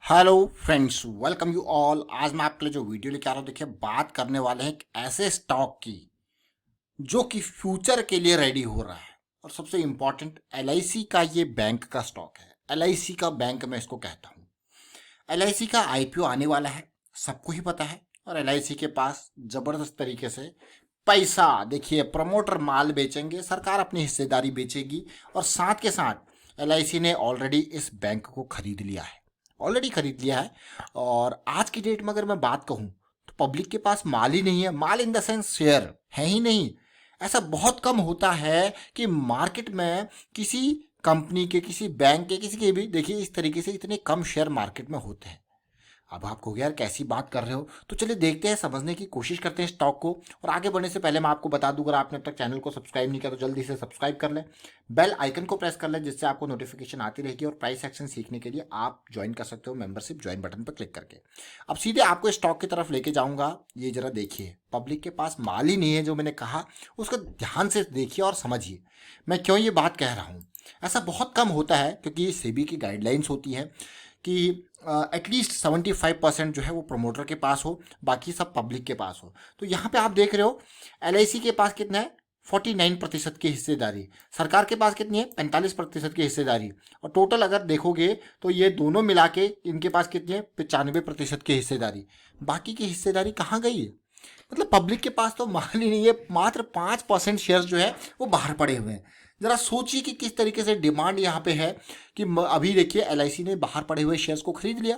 Hello friends, welcome you all. आज मैं आपके लिए जो वीडियो लेके आ रहा हूँ, देखिए बात करने वाले हैं एक ऐसे स्टॉक की जो कि फ्यूचर के लिए रेडी हो रहा है। और सबसे इम्पोर्टेंट, एलआईसी का ये बैंक का स्टॉक है। एलआईसी का बैंक मैं इसको कहता हूँ। एलआईसी का आईपीओ आने वाला है, सबको ही पता है। और एलआईसी के पास जबरदस्त तरीके से पैसा, देखिए प्रमोटर माल बेचेंगे, सरकार अपनी हिस्सेदारी बेचेगी। और साथ के साथ एलआईसी ने ऑलरेडी इस बैंक को खरीद लिया है, ऑलरेडी खरीद लिया है। और आज की डेट में अगर मैं बात कहूँ तो पब्लिक के पास माल ही नहीं है। माल इन द सेंस शेयर है ही नहीं। ऐसा बहुत कम होता है कि मार्केट में किसी कंपनी के, किसी बैंक के, किसी के भी, देखिए इस तरीके से इतने कम शेयर मार्केट में होते हैं। अब आप कहोगे यार कैसी बात कर रहे हो, तो चलिए देखते हैं, समझने की कोशिश करते हैं स्टॉक को। और आगे बढ़ने से पहले मैं आपको बता दूं, अगर आपने अब तक चैनल को सब्सक्राइब नहीं किया तो जल्दी से सब्सक्राइब कर लें, बेल आइकन को प्रेस कर लें, जिससे आपको नोटिफिकेशन आती रहेगी। और प्राइस एक्शन सीखने के लिए आप ज्वाइन कर सकते हो मेंबरशिप ज्वाइन बटन पर क्लिक करके। अब सीधे आपको स्टॉक की तरफ लेके जाऊंगा। ये जरा देखिए, पब्लिक के पास माल ही नहीं है जो मैंने कहा, उसको ध्यान से देखिए और समझिए मैं क्यों ये बात कह रहा हूँ। ऐसा बहुत कम होता है क्योंकि सेबी की गाइडलाइंस होती है कि एटलीस्ट 75% जो है वो प्रमोटर के पास हो, बाकी सब पब्लिक के पास हो। तो यहाँ पे आप देख रहे हो एलआईसी के पास कितना है, 49% की हिस्सेदारी। सरकार के पास कितनी है, 45% की हिस्सेदारी। और टोटल अगर देखोगे तो ये दोनों मिला के इनके पास कितनी है, 95% की हिस्सेदारी। बाकी की हिस्सेदारी कहाँ गई है? मतलब पब्लिक के पास तो माल ही नहीं है, मात्र 5% शेयर जो है वो बाहर पड़े हुए हैं। जरा सोचिए कि किस तरीके से डिमांड यहाँ पे है कि अभी देखिए एलआईसी ने बाहर पड़े हुए शेयर्स को खरीद लिया।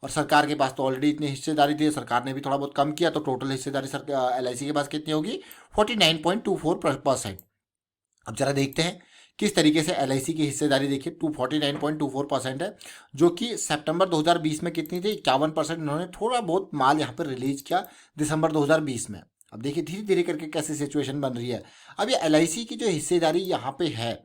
और सरकार के पास तो ऑलरेडी इतनी हिस्सेदारी थी, सरकार ने भी थोड़ा बहुत कम किया, तो टोटल हिस्सेदारी एलआईसी के पास कितनी होगी, 49.24%। अब जरा देखते हैं किस तरीके से एलआईसी की हिस्सेदारी, देखिए 249.24% है, जो कि सितंबर 2020 में कितनी थी, 51%। इन्होंने थोड़ा बहुत माल यहाँ पर रिलीज किया दिसंबर 2020 में। अब देखिए धीरे धीरे करके कैसी सिचुएशन बन रही है। अब ये एलआईसी की जो हिस्सेदारी यहाँ पे है,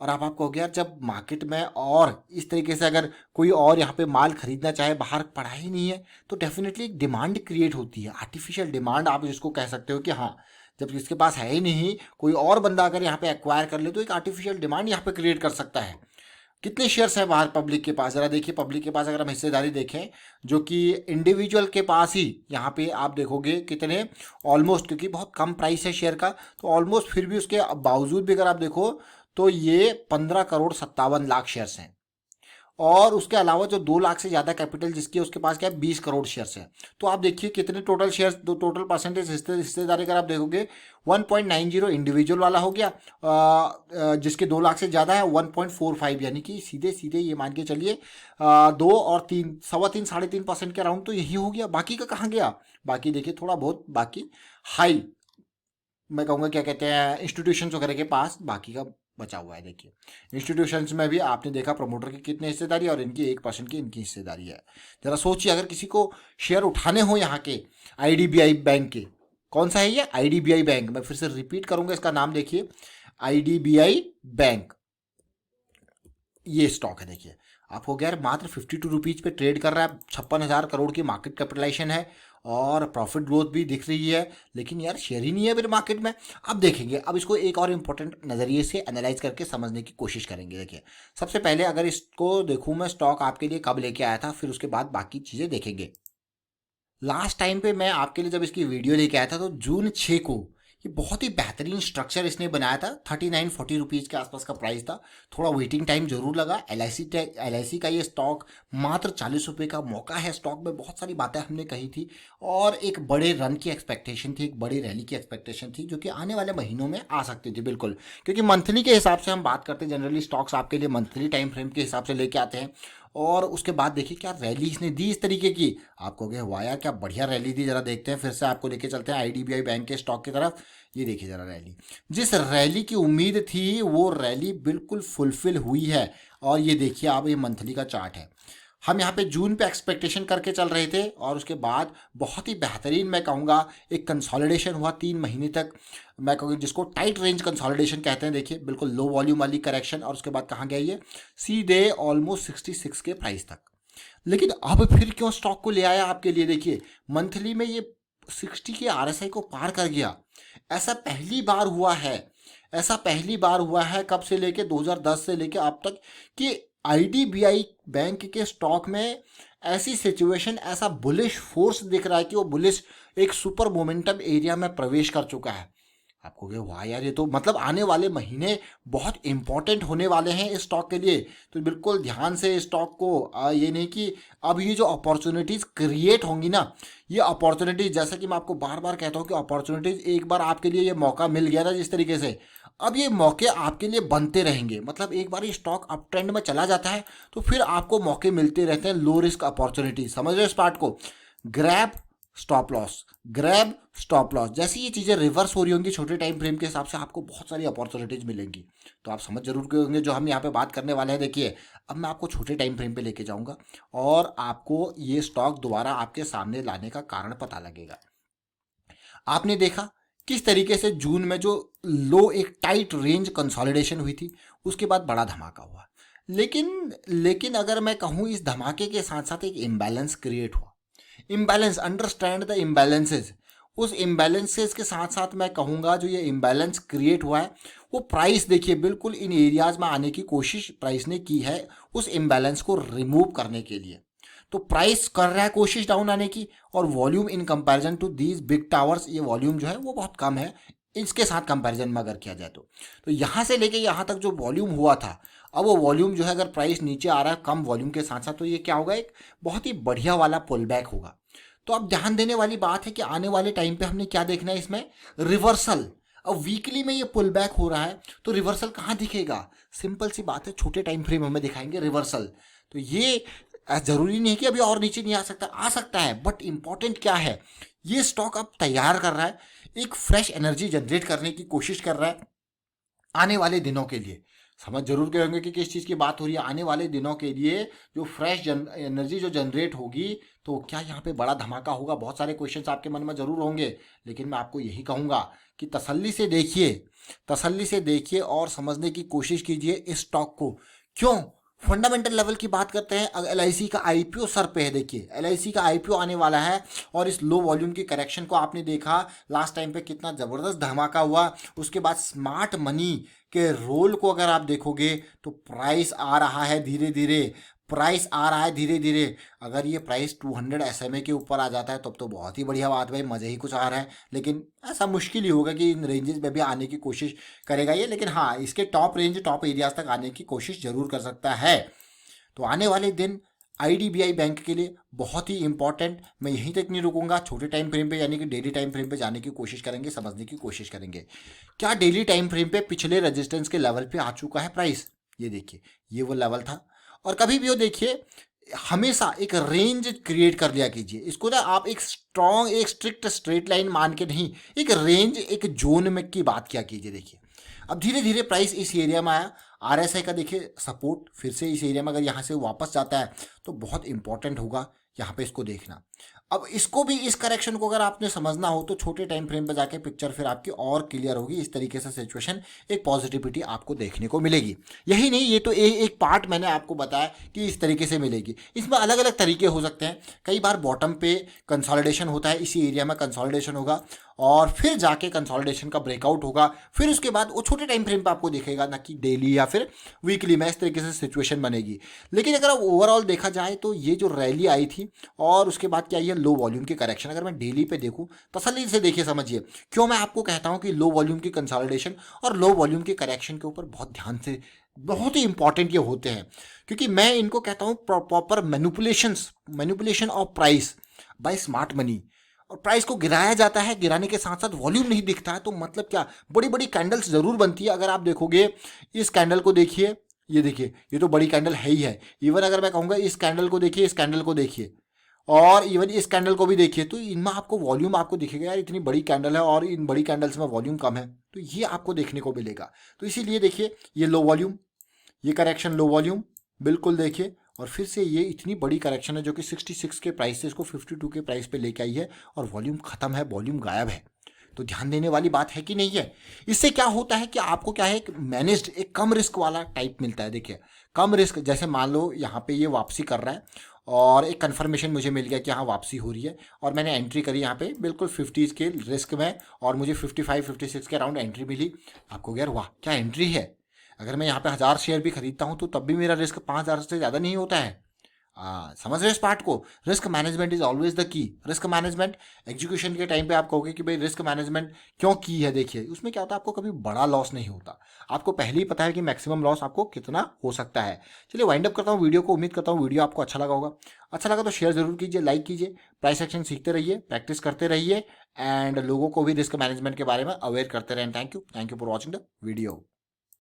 और आप कहोगे यार जब मार्केट में और इस तरीके से अगर कोई और यहाँ पे माल खरीदना चाहे, बाहर पड़ा ही नहीं है, तो डेफिनेटली एक डिमांड क्रिएट होती है, आर्टिफिशियल डिमांड आप जिसको कह सकते हो कि हाँ, जब जिसके पास है ही नहीं, कोई और बंदा अगर यहाँ पे एक्वायर कर ले तो एक आर्टिफिशियल डिमांड यहाँ पे क्रिएट कर सकता है। कितने शेयर्स हैं बाहर पब्लिक के पास, जरा देखिए पब्लिक के पास अगर हम हिस्सेदारी देखें, जो कि इंडिविजुअल के पास ही यहाँ पे आप देखोगे कितने, ऑलमोस्ट, क्योंकि बहुत कम प्राइस है शेयर का, तो ऑलमोस्ट फिर भी उसके बावजूद भी अगर आप देखो तो ये 15 करोड़ 57 लाख शेयर्स हैं। और उसके अलावा जो 2 लाख से ज़्यादा कैपिटल जिसकी है उसके पास क्या है, 20 करोड़ शेयर्स हैं। तो आप देखिए कितने टोटल शेयर्स, दो टोटल परसेंटेज हिस्सेदारी अगर आप देखोगे, 1.90 इंडिविजुअल वाला हो गया, जिसके 2 लाख से ज़्यादा है 1.45, यानी कि सीधे सीधे ये मान के चलिए 2 और 3, 3.25 3.5% के अराउंड तो यही हो गया। बाकी का कहाँ गया? बाकी देखिए थोड़ा बहुत बाकी हाई, मैं कहूँगा क्या कहते हैं, इंस्टीट्यूशंस वगैरह के पास बाकी का बचा हुआ है। देखिए इंस्टीट्यूशंस में भी आपने देखा प्रमोटर की कितनी हिस्सेदारी और इनकी 1% की इनकी हिस्सेदारी है। जरा सोचिए अगर किसी को शेयर उठाने हो यहाँ के आईडीबीआई बैंक के, कौन सा है ये, आईडीबीआई बैंक, मैं फिर से रिपीट करूंगा इसका नाम, देखिए आईडीबीआई बैंक, ये स्टॉक है। देखिए आप हो गया यार, मात्र 52 रुपीज पे ट्रेड कर रहा है, 56,000 करोड़ की मार्केट कैपिटलाइजेशन है और प्रॉफिट ग्रोथ भी दिख रही है, लेकिन यार शेयर ही नहीं है मेरे मार्केट में। अब देखेंगे, अब इसको एक और इम्पोर्टेंट नज़रिए से एनालाइज करके समझने की कोशिश करेंगे। देखिए सबसे पहले अगर इसको देखूँ मैं, स्टॉक आपके लिए कब लेके आया था, फिर उसके बाद बाकी चीज़ें देखेंगे। लास्ट टाइम पे मैं आपके लिए जब इसकी वीडियो लेके आया था तो जून 6 को, ये बहुत ही बेहतरीन स्ट्रक्चर इसने बनाया था, 39-40 रुपीज़ के आसपास का प्राइस था। थोड़ा वेटिंग टाइम जरूर लगा। एलआईसी का ये स्टॉक मात्र 40 रुपये का मौका है। स्टॉक में बहुत सारी बातें हमने कही थी और एक बड़े रन की एक्सपेक्टेशन थी, एक बड़ी रैली की एक्सपेक्टेशन थी, जो कि आने वाले महीनों में आ सकती थी बिल्कुल, क्योंकि मंथली के हिसाब से हम बात करते हैं। जनरली स्टॉक्स आपके लिए मंथली टाइम फ्रेम के हिसाब से लेके आते हैं। और उसके बाद देखिए क्या रैली इसने दी इस तरीके की, आप कहोगे वाह यार क्या बढ़िया रैली दी। जरा देखते हैं, फिर से आपको लेके चलते हैं आईडीबीआई बैंक के स्टॉक की तरफ। ये देखिए जरा रैली, जिस रैली की उम्मीद थी वो रैली बिल्कुल फुलफिल हुई है। और ये देखिए आप, ये मंथली का चार्ट है। हम यहाँ पे जून पे एक्सपेक्टेशन करके चल रहे थे और उसके बाद बहुत ही बेहतरीन, मैं कहूँगा, एक कंसोलिडेशन हुआ 3 महीने तक, मैं कहूँगा जिसको टाइट रेंज कंसोलिडेशन कहते हैं। देखिए बिल्कुल लो वॉल्यूम वाली करेक्शन, और उसके बाद कहाँ गया ये, सीधे ऑलमोस्ट 66 के प्राइस तक। लेकिन अब फिर क्यों स्टॉक को ले आया आपके लिए? देखिए मंथली में ये 60 के आरएसआई को पार कर गया। ऐसा पहली बार हुआ है, ऐसा पहली बार हुआ है कब से लेके 2010 से लेके अब तक कि आईडीबीआई बैंक के स्टॉक में ऐसी सिचुएशन, ऐसा बुलिश फोर्स दिख रहा है कि वो बुलिश एक सुपर मोमेंटम एरिया में प्रवेश कर चुका है। आपको कहे वाह यार, ये तो मतलब आने वाले महीने बहुत इंपॉर्टेंट होने वाले हैं इस स्टॉक के लिए। तो बिल्कुल ध्यान से इस स्टॉक को ये नहीं कि अब ये जो अपॉर्चुनिटीज़ क्रिएट होंगी ना, ये अपॉर्चुनिटीज़, जैसा कि मैं आपको बार बार कहता हूँ कि अपॉर्चुनिटीज़ एक बार आपके लिए ये मौका मिल गया ना जिस तरीके से, अब ये मौके आपके लिए बनते रहेंगे। मतलब एक बार ये स्टॉक अप ट्रेंड में चला जाता है तो फिर आपको मौके मिलते रहते हैं, लो रिस्क अपॉर्चुनिटी। समझ रहे हो इस पार्ट को? Grab stop loss, grab stop loss, जैसी ये चीज़ें रिवर्स हो रही होंगी छोटे टाइम फ्रेम के हिसाब से, आपको बहुत सारी अपॉर्चुनिटीज मिलेंगी। तो आप समझ जरूर के होंगे जो हम यहाँ पे बात करने वाले हैं। देखिए, अब मैं आपको छोटे टाइम फ्रेम पे लेके जाऊंगा और आपको ये स्टॉक दोबारा आपके सामने लाने का कारण पता लगेगा। आपने देखा किस तरीके से जून में जो लो, एक टाइट रेंज कंसोलिडेशन हुई थी, उसके बाद बड़ा धमाका हुआ। लेकिन अगर मैं कहूँ, इस धमाके के साथ साथ एक इम्बैलेंस क्रिएट हुआ। Imbalance, understand the imbalances. उस इम्बैलेंसेज के साथ साथ मैं कहूँगा जो ये इम्बैलेंस क्रिएट हुआ है, वो प्राइस देखिए बिल्कुल इन एरियाज में आने की कोशिश प्राइस ने की है उस इम्बैलेंस को रिमूव करने के लिए। तो प्राइस कर रहा है कोशिश डाउन आने की, और volume in comparison to these big towers, ये वॉल्यूम जो है वो बहुत कम है इसके साथ कंपैरिजन में अगर किया जाए तो यहाँ से लेके यहाँ तक जो वॉल्यूम हुआ था, अब वो वॉल्यूम जो है अगर प्राइस नीचे आ रहा है कम वॉल्यूम के साथ साथ, तो ये क्या होगा, एक बहुत ही बढ़िया वाला पुल बैक होगा। तो अब ध्यान देने वाली बात है कि आने वाले टाइम पे हमने क्या देखना है इसमें, रिवर्सल। अब वीकली में ये पुल बैक हो रहा है तो रिवर्सल कहाँ दिखेगा? सिंपल सी बात है, छोटे टाइम फ्रेम हमें दिखाएंगे रिवर्सल। तो ये जरूरी नहीं है कि अभी और नीचे नहीं आ सकता है, बट इंपॉर्टेंट क्या है, ये स्टॉक अब तैयार कर रहा है, एक फ्रेश एनर्जी जनरेट करने की कोशिश कर रहा है आने वाले दिनों के लिए। समझ जरूर के होंगे कि किस चीज़ की बात हो रही है। आने वाले दिनों के लिए जो फ्रेश एनर्जी जो जनरेट होगी, तो क्या यहाँ पे बड़ा धमाका होगा? बहुत सारे क्वेश्चंस आपके मन में जरूर होंगे, लेकिन मैं आपको यही कहूँगा कि तसल्ली से देखिए और समझने की कोशिश कीजिए इस स्टॉक को। क्यों? फंडामेंटल लेवल की बात करते हैं, एलआईसी का आईपीओ सर पे है। देखिए, एलआईसी का आईपीओ आने वाला है, और इस लो वॉल्यूम की करेक्शन को आपने देखा लास्ट टाइम पे कितना ज़बरदस्त धमाका हुआ। उसके बाद स्मार्ट मनी के रोल को अगर आप देखोगे तो प्राइस आ रहा है धीरे धीरे। अगर ये प्राइस 200 SMA के ऊपर आ जाता है तब तो बहुत ही बढ़िया बात, भाई मज़े ही कुछ आ रहा है। लेकिन ऐसा मुश्किल ही होगा कि इन रेंजेस में भी आने की कोशिश करेगा ये, लेकिन हाँ, इसके टॉप एरियाज तक आने की कोशिश जरूर कर सकता है। तो आने वाले दिन आईडीबीआई बैंक के लिए बहुत ही इंपॉर्टेंट। मैं यहीं तक नहीं रुकूंगा, छोटे टाइम फ्रेम पे यानी कि डेली टाइम फ्रेम पे जाने की कोशिश करेंगे, समझने की कोशिश करेंगे क्या डेली टाइम फ्रेम पे पिछले रेजिस्टेंस के लेवल पे आ चुका है प्राइस। ये देखिए, ये वो लेवल था। और कभी भी वो देखिए, हमेशा एक रेंज क्रिएट कर लिया कीजिए इसको ना, आप एक स्ट्रॉन्ग, एक स्ट्रिक्ट स्ट्रेट लाइन मान के नहीं, एक रेंज, एक जोन में की बात किया कीजिए। देखिए, अब धीरे धीरे प्राइस इस एरिया में आया, आरएसआई का देखिए सपोर्ट फिर से इस एरिया में अगर यहाँ से वापस जाता है तो बहुत इंपॉर्टेंट होगा यहाँ पे इसको देखना। अब इसको भी, इस करेक्शन को अगर आपने समझना हो तो छोटे टाइम फ्रेम पे जाके पिक्चर फिर आपकी और क्लियर होगी। इस तरीके से सिचुएशन, एक पॉजिटिविटी आपको देखने को मिलेगी। यही नहीं, ये तो एक पार्ट मैंने आपको बताया कि इस तरीके से मिलेगी। इसमें अलग अलग तरीके हो सकते हैं। कई बार बॉटम पे कंसोलिडेशन होता है, इसी एरिया में कंसोलिडेशन होगा और फिर जाके कंसोलिडेशन का ब्रेकआउट होगा, फिर उसके बाद वो छोटे टाइम फ्रेम पे आपको दिखेगा, ना कि डेली या फिर वीकली में। इस तरीके से सिचुएशन बनेगी। लेकिन अगर ओवरऑल देखा जाए तो ये जो रैली आई थी और उसके बाद क्या, ये लो वॉल्यूम की करेक्शन, अगर मैं डेली पे देखूं, तसल्ली से देखिए, समझिए क्यों मैं आपको कहता हूं कि लो वॉल्यूम की कंसोलिडेशन और लो वॉल्यूम की करेक्शन के ऊपर बहुत ध्यान से, बहुत ही इंपॉर्टेंट ये होते हैं। क्योंकि मैं इनको कहता हूं proper manipulation of price by smart money. और प्राइस को गिराया जाता है, गिराने के साथ साथ वॉल्यूम नहीं दिखता है, तो मतलब क्या, बड़ी बड़ी कैंडल्स जरूर बनती है। अगर आप देखोगे, इस कैंडल को देखिए, ये देखिए, ये तो बड़ी कैंडल है ही है। इवन अगर मैं कहूँगा इस कैंडल को देखिए, इस कैंडल को देखिए, और इवन इस कैंडल को भी देखिए, तो इनमें आपको वॉल्यूम आपको दिखेगा, यार इतनी बड़ी कैंडल है और इन बड़ी कैंडल्स में वॉल्यूम कम है, तो ये आपको देखने को मिलेगा। तो इसीलिए देखिए, ये लो वॉल्यूम, ये करेक्शन लो वॉल्यूम, बिल्कुल देखिए, और फिर से ये इतनी बड़ी करेक्शन है जो कि 66 के प्राइस से इसको 52 के प्राइस पे लेके आई है, और वॉल्यूम खत्म है, वॉल्यूम गायब है। तो ध्यान देने वाली बात है कि नहीं है। इससे क्या होता है कि आपको क्या है, एक मैनेज्ड, एक कम रिस्क वाला टाइप मिलता है। देखिए, कम रिस्क, जैसे मान लो यहाँ पे ये वापसी कर रहा है और एक कंफर्मेशन मुझे मिल गया कि हाँ वापसी हो रही है, और मैंने एंट्री करी यहाँ पे बिल्कुल 50 के रिस्क में, और मुझे 55 56 के अराउंड एंट्री मिली। आपको यार वाह क्या एंट्री है। अगर मैं यहाँ पे 1000 शेयर भी खरीदता हूँ तो तब भी मेरा रिस्क 5000 से ज़्यादा नहीं होता है। समझ रहे हो इस पार्ट को? Risk management is always the key. Risk management execution के टाइम पे आप कहोगे कि भाई रिस्क मैनेजमेंट क्यों की है, देखिए उसमें क्या होता है, आपको कभी बड़ा लॉस नहीं होता, आपको पहले ही पता है कि मैक्सिमम लॉस आपको कितना हो सकता है। चलिए वाइंड अप करता हूँ वीडियो को, उम्मीद करता हूँ वीडियो आपको अच्छा लगा होगा। अच्छा लगा तो शेयर जरूर कीजिए, लाइक कीजिए। प्राइस एक्शन सीखते रहिए, प्रैक्टिस करते रहिए एंड लोगों को भी रिस्क मैनेजमेंट के बारे में अवेयर करते रहें। Thank you for watching the video.